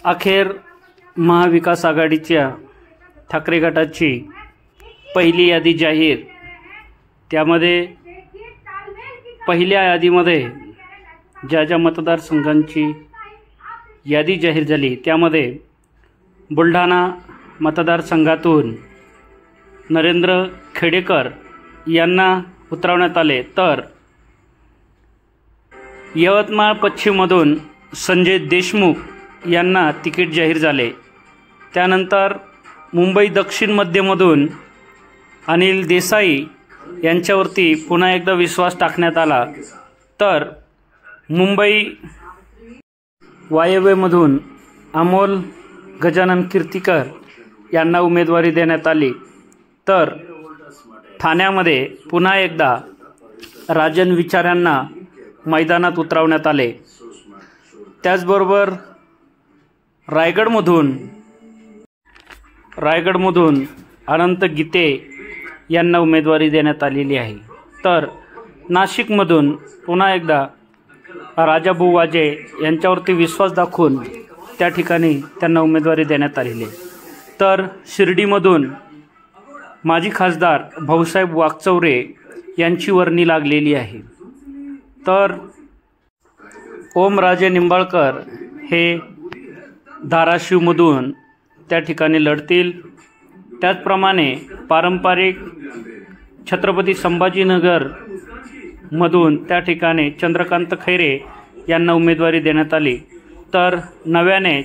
अखेर महाविकास आघाडीच्या ठाकरे गटाची पहिली यादी जाहीर। त्यामध्ये पहिल्या यादीमध्ये ज्या मतदारसंघांची यादी जाहीर झाली त्यामध्ये बुलढाणा मतदारसंघातून नरेंद्र खेडेकर यांना उतरवण्यात आले, तर यवतमाळ पश्चिममधून संजय देशमुख यांना तिकीट जाहीर झाले। त्यानंतर मुंबई दक्षिण मध्यमधून अनिल देसाई यांच्यावरती पुन्हा एकदा विश्वास टाकण्यात आला, तर मुंबई वायव्यमधून अमोल गजानन कीर्तिकर यांना उमेदवारी देण्यात आली, तर ठाण्यामध्ये पुन्हा एकदा राजन विचार यांना मैदानात उतरवण्यात आले। त्याचबरोबर रायगडमधून अनंत गीते यांना उमेदवारी देण्यात आलेली आहे, तर नाशिकमधून पुन्हा एकदा राजाभाऊ वाजे यांच्यावरती विश्वास दाखवून त्या ठिकाणी त्यांना उमेदवारी देण्यात आलेली आहे। तर शिर्डीमधून माजी खासदार भाऊसाहेब वाकचौरे यांची वर्णी लागलेली आहे, तर ओमराजे निंबाळकर हे धाराशिवमधून त्या ठिकाणी लढतील। त्याचप्रमाणे पारंपरिक छत्रपती संभाजीनगर मधून त्या ठिकाणी चंद्रकांत खैरे यांना उमेदवारी देण्यात आली, तर नव्याने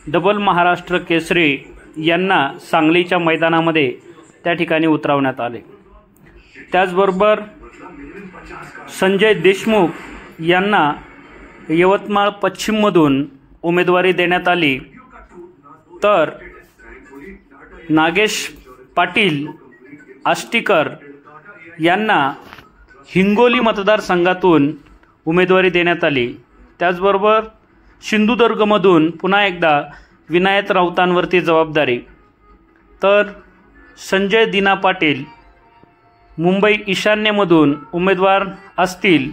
डबल महाराष्ट्र केसरी यांना सांगलीच्या मैदानामध्ये त्या ठिकाणी उतरवण्यात आले। त्याचबरोबर संजय देशमुख यांना यवतमाळ पश्चिममधून उमेदवारी देण्यात आली, तर नागेश पाटील आष्टीकर यांना हिंगोली मतदारसंघातून उमेदवारी देण्यात आली। त्याचबरोबर सिंधुदुर्गमधून पुन्हा एकदा विनायक राऊतांवरती जबाबदारी, तर संजय दिना पाटील मुंबई ईशान्येमधून उमेदवार असतील,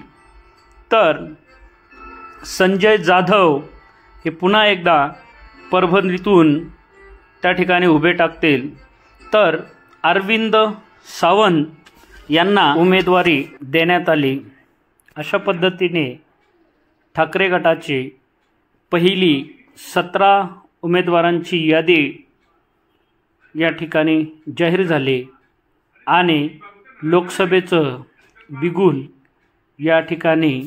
तर संजय जाधव हे पुन्हा एकदा परभणीतून त्या ठिकाणी उभे टाकतील, तर अरविंद सावंत यांना उमेदवारी देण्यात आली। अशा पद्धतीने ठाकरे गटाची पहिली 17 उमेदवारांची यादी या ठिकाणी जाहीर झाली आणि लोकसभेचं बिगुल या ठिकाणी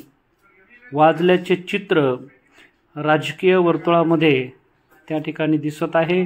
वाजल्याचे चित्र राजकीय वर्तुळामध्ये त्या ठिकाणी दिसत आहे।